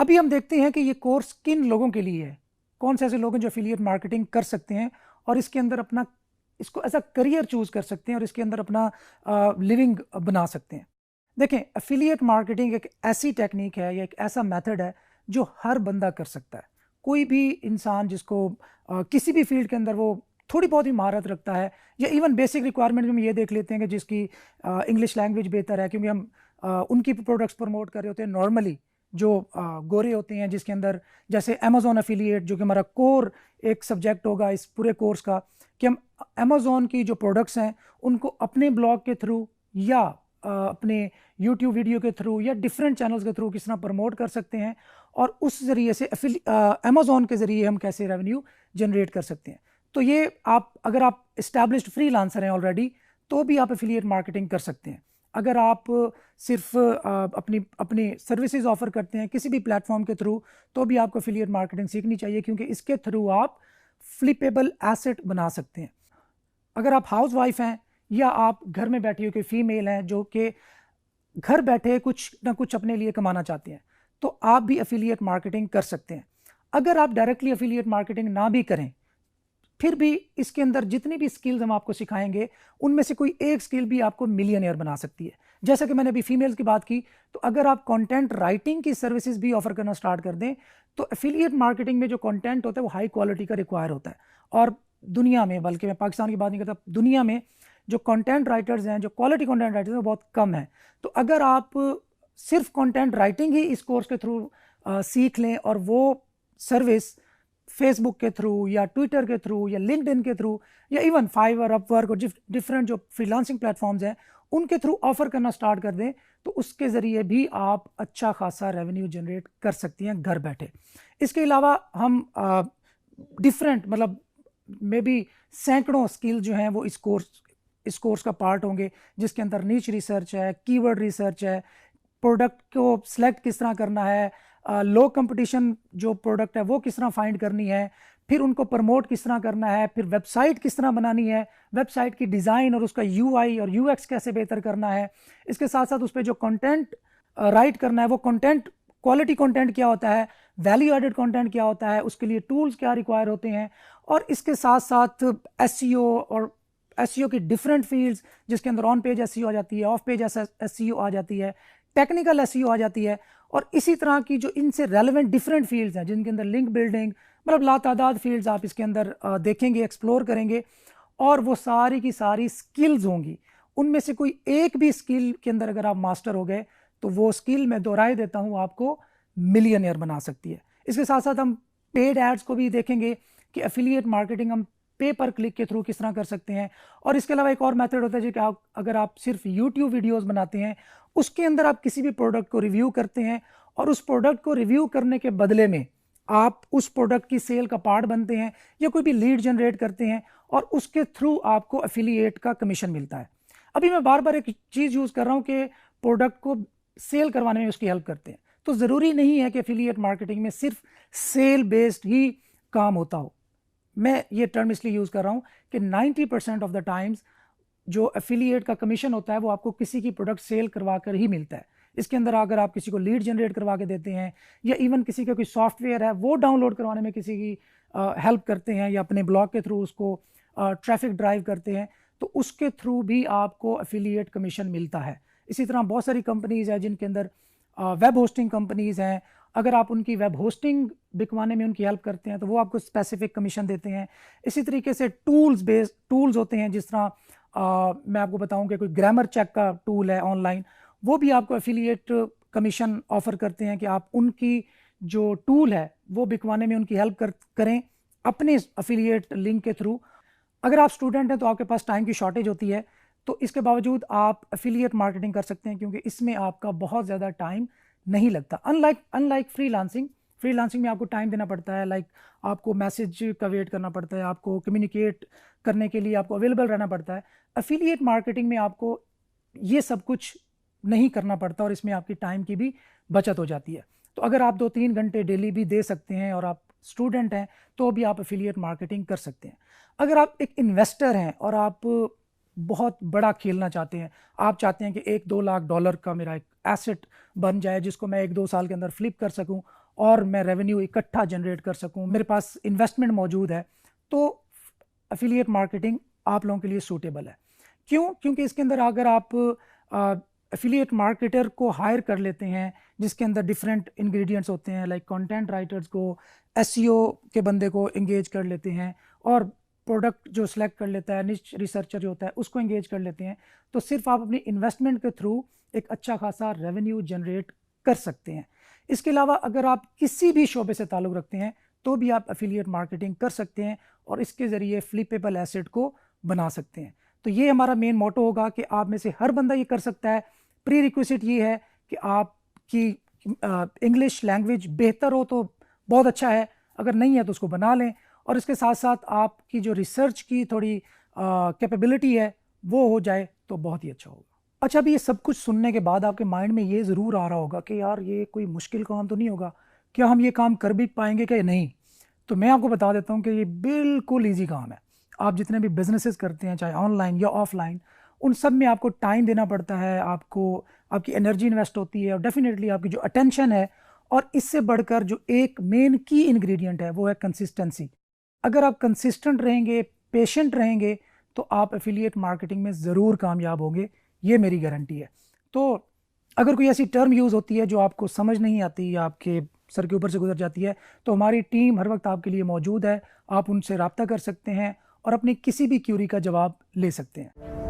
अभी हम देखते हैं कि ये कोर्स किन लोगों के लिए है, कौन से ऐसे लोग हैं जो एफिलिएट मार्केटिंग कर सकते हैं और इसके अंदर अपना इसको एज अ करियर चूज कर सकते हैं और इसके अंदर अपना लिविंग बना सकते हैं। देखें, एफिलिएट मार्केटिंग एक ऐसी टेक्निक है या एक ऐसा मेथड है जो हर बंदा कर सकता है। कोई भी इंसान जिसको किसी भी फील्ड के अंदर वो थोड़ी बहुत ही महारत रखता है, या इवन बेसिक रिक्वायरमेंट में हम ये देख लेते हैं कि जिसकी इंग्लिश लैंग्वेज बेहतर है, क्योंकि हम उनकी प्रोडक्ट्स प्रमोट कर रहे होते हैं। नॉर्मली जो गोरे होते हैं, जिसके अंदर जैसे अमेजोन एफिलिएट, जो कि हमारा कोर एक सब्जेक्ट होगा इस पूरे कोर्स का, कि हम अमेजोन की जो प्रोडक्ट्स हैं उनको अपने ब्लॉग के थ्रू या अपने यूट्यूब वीडियो के थ्रू या डिफरेंट चैनल्स के थ्रू किस तरह प्रमोट कर सकते हैं, और उस जरिए से अमेजोन के जरिए हम कैसे रेवेन्यू जनरेट कर सकते हैं। तो ये अगर आप इस्टेब्लिश्ड फ्रीलांसर हैं ऑलरेडी, तो भी आप एफिलिएट मार्केटिंग कर सकते हैं। अगर आप सिर्फ अपनी अपनी सर्विसेज ऑफर करते हैं किसी भी प्लेटफॉर्म के थ्रू, तो भी आपको एफिलिएट मार्केटिंग सीखनी चाहिए, क्योंकि इसके थ्रू आप फ्लिपेबल एसेट बना सकते हैं। अगर आप हाउस वाइफ हैं या आप घर में बैठी हुई कोई फीमेल हैं जो कि घर बैठे कुछ ना कुछ अपने लिए कमाना चाहते हैं, तो आप भी एफिलिएट मार्केटिंग कर सकते हैं। अगर आप डायरेक्टली एफिलिएट मार्केटिंग ना भी करें, फिर भी इसके अंदर जितनी भी स्किल्स हम आपको सिखाएंगे, उनमें से कोई एक स्किल भी आपको मिलियनियर बना सकती है। जैसा कि मैंने अभी फीमेल्स की बात की, तो अगर आप कंटेंट राइटिंग की सर्विसेज भी ऑफर करना स्टार्ट कर दें, तो एफिलिएट मार्केटिंग में जो कंटेंट होता है वो हाई क्वालिटी का रिक्वायर होता है। और दुनिया में, बल्कि मैं पाकिस्तान की बात नहीं करता, दुनिया में जो कंटेंट राइटर्स हैं, जो क्वालिटी कंटेंट राइटर्स हैं, वो बहुत कम है। तो अगर आप सिर्फ कंटेंट राइटिंग ही इस कोर्स के थ्रू सीख लें और वो सर्विस फेसबुक के थ्रू या ट्विटर के थ्रू या लिंक्डइन के थ्रू या इवन फाइवर, अपवर्क और डिफरेंट जो फ्रीलांसिंग प्लेटफॉर्म्स हैं उनके थ्रू ऑफर करना स्टार्ट कर दें, तो उसके ज़रिए भी आप अच्छा खासा रेवेन्यू जनरेट कर सकती हैं घर बैठे। इसके अलावा हम डिफरेंट मतलब मे बी सैकड़ों स्किल जो हैं वो इस कोर्स का पार्ट होंगे, जिसके अंदर नीच रिसर्च है, कीवर्ड रिसर्च है, प्रोडक्ट को सिलेक्ट किस तरह करना है, लो कंपटीशन जो प्रोडक्ट है वो किस तरह फाइंड करनी है, फिर उनको प्रमोट किस तरह करना है, फिर वेबसाइट किस तरह बनानी है, वेबसाइट की डिज़ाइन और उसका यूआई और यूएक्स कैसे बेहतर करना है। इसके साथ साथ उस पर जो कंटेंट राइट करना है, वो कंटेंट क्वालिटी कंटेंट क्या होता है, वैल्यू एडेड कंटेंट क्या होता है, उसके लिए टूल्स क्या रिक्वायर होते हैं। और इसके साथ साथ एसईओ और एसईओ की डिफरेंट फील्ड्स, जिसके अंदर ऑन पेज एसईओ आ जाती है, ऑफ पेज एसईओ आ जाती है, टेक्निकल एसईओ आ जाती है, और इसी तरह की जो इनसे रेलेवेंट डिफरेंट फील्ड्स हैं जिनके अंदर लिंक बिल्डिंग, मतलब लातादाद फील्ड्स आप इसके अंदर देखेंगे, एक्सप्लोर करेंगे, और वो सारी की सारी स्किल्स होंगी। उनमें से कोई एक भी स्किल के अंदर अगर आप मास्टर हो गए, तो वो स्किल मैं दोहराए देता हूँ आपको मिलियनियर बना सकती है। इसके साथ साथ हम पेड एड्स को भी देखेंगे कि एफिलिएट मार्केटिंग हम पे पर क्लिक के थ्रू किस तरह कर सकते हैं। और इसके अलावा एक और मेथड होता है जो कि अगर आप सिर्फ यूट्यूब वीडियोस बनाते हैं, उसके अंदर आप किसी भी प्रोडक्ट को रिव्यू करते हैं, और उस प्रोडक्ट को रिव्यू करने के बदले में आप उस प्रोडक्ट की सेल का पार्ट बनते हैं या कोई भी लीड जनरेट करते हैं, और उसके थ्रू आपको एफिलिएट का कमीशन मिलता है। अभी मैं बार बार एक चीज़ यूज़ कर रहा हूँ कि प्रोडक्ट को सेल करवाने में उसकी हेल्प करते हैं, तो ज़रूरी नहीं है कि एफिलिएट मार्केटिंग में सिर्फ सेल बेस्ड ही काम होता हो। मैं ये टर्म इसलिए यूज़ कर रहा हूँ कि 90% ऑफ द टाइम्स जो एफिलिएट का कमीशन होता है वो आपको किसी की प्रोडक्ट सेल करवा कर ही मिलता है। इसके अंदर अगर आप किसी को लीड जनरेट करवा के देते हैं, या इवन किसी का कोई सॉफ्टवेयर है वो डाउनलोड करवाने में किसी की हेल्प करते हैं, या अपने ब्लॉग के थ्रू उसको ट्रैफिक ड्राइव करते हैं, तो उसके थ्रू भी आपको एफिलिएट कमीशन मिलता है। इसी तरह बहुत सारी कंपनीज़ हैं जिनके अंदर वेब होस्टिंग कंपनीज़ हैं, अगर आप उनकी वेब होस्टिंग बिकवाने में उनकी हेल्प करते हैं तो वो आपको स्पेसिफिक कमीशन देते हैं। इसी तरीके से टूल्स होते हैं, जिस तरह मैं आपको बताऊं कि कोई ग्रामर चेक का टूल है ऑनलाइन, वो भी आपको एफिलिएट कमीशन ऑफर करते हैं कि आप उनकी जो टूल है वो बिकवाने में उनकी हेल्प करें अपने एफिलिएट लिंक के थ्रू। अगर आप स्टूडेंट हैं तो आपके पास टाइम की शॉर्टेज होती है, तो इसके बावजूद आप एफिलिएट मार्केटिंग कर सकते हैं, क्योंकि इसमें आपका बहुत ज़्यादा टाइम नहीं लगता। अनलाइक फ्रीलांसिंग में आपको टाइम देना पड़ता है, आपको मैसेज का वेट करना पड़ता है, आपको कम्युनिकेट करने के लिए आपको अवेलेबल रहना पड़ता है। एफिलिएट मार्केटिंग में आपको ये सब कुछ नहीं करना पड़ता, और इसमें आपकी टाइम की भी बचत हो जाती है। तो अगर आप 2-3 घंटे डेली भी दे सकते हैं और आप स्टूडेंट हैं, तो भी आप एफिलिएट मार्केटिंग कर सकते हैं। अगर आप एक इन्वेस्टर हैं और आप बहुत बड़ा खेलना चाहते हैं, आप चाहते हैं कि $1-2 लाख का मेरा एक एसेट बन जाए जिसको मैं 1-2 साल के अंदर फ्लिप कर सकूं और मैं रेवेन्यू इकट्ठा जनरेट कर सकूं, मेरे पास इन्वेस्टमेंट मौजूद है, तो एफिलिएट मार्केटिंग आप लोगों के लिए सूटेबल है। क्यों? क्योंकि इसके अंदर अगर आप एफिलिएट मार्केटर को हायर कर लेते हैं जिसके अंदर डिफरेंट इंग्रेडिएंट्स होते हैं, लाइक कंटेंट राइटर्स को, एसईओ के बंदे को एंगेज कर लेते हैं, और प्रोडक्ट जो सिलेक्ट कर लेता है, निच रिसर्चर जो होता है उसको एंगेज कर लेते हैं, तो सिर्फ आप अपनी इन्वेस्टमेंट के थ्रू एक अच्छा खासा रेवेन्यू जनरेट कर सकते हैं। इसके अलावा अगर आप किसी भी शोबे से ताल्लुक़ रखते हैं तो भी आप एफिलिएट मार्केटिंग कर सकते हैं और इसके ज़रिए फ्लिपेबल एसेट को बना सकते हैं। तो ये हमारा मेन मोटो होगा कि आप में से हर बंदा ये कर सकता है। प्री रिक्विजिट ये है कि आपकी इंग्लिश लैंग्वेज बेहतर हो तो बहुत अच्छा है, अगर नहीं है तो उसको बना लें, और इसके साथ साथ आपकी जो रिसर्च की थोड़ी कैपेबिलिटी है वो हो जाए तो बहुत ही अच्छा होगा। अच्छा, अभी ये सब कुछ सुनने के बाद आपके माइंड में ये ज़रूर आ रहा होगा कि यार ये कोई मुश्किल काम तो नहीं होगा, क्या हम ये काम कर भी पाएंगे कि नहीं? तो मैं आपको बता देता हूँ कि ये बिल्कुल ईजी काम है। आप जितने भी बिजनेसेस करते हैं, चाहे ऑनलाइन या ऑफलाइन, उन सब में आपको टाइम देना पड़ता है, आपको आपकी एनर्जी इन्वेस्ट होती है, और डेफिनेटली आपकी जो अटेंशन है, और इससे बढ़कर जो एक मेन की इंग्रेडिएंट है वो है कंसिस्टेंसी। अगर आप कंसिस्टेंट रहेंगे, पेशेंट रहेंगे, तो आप एफिलिएट मार्केटिंग में ज़रूर कामयाब होंगे, ये मेरी गारंटी है। तो अगर कोई ऐसी टर्म यूज़ होती है जो आपको समझ नहीं आती या आपके सर के ऊपर से गुजर जाती है, तो हमारी टीम हर वक्त आपके लिए मौजूद है। आप उनसे रब्ता कर सकते हैं और अपनी किसी भी क्यूरी का जवाब ले सकते हैं।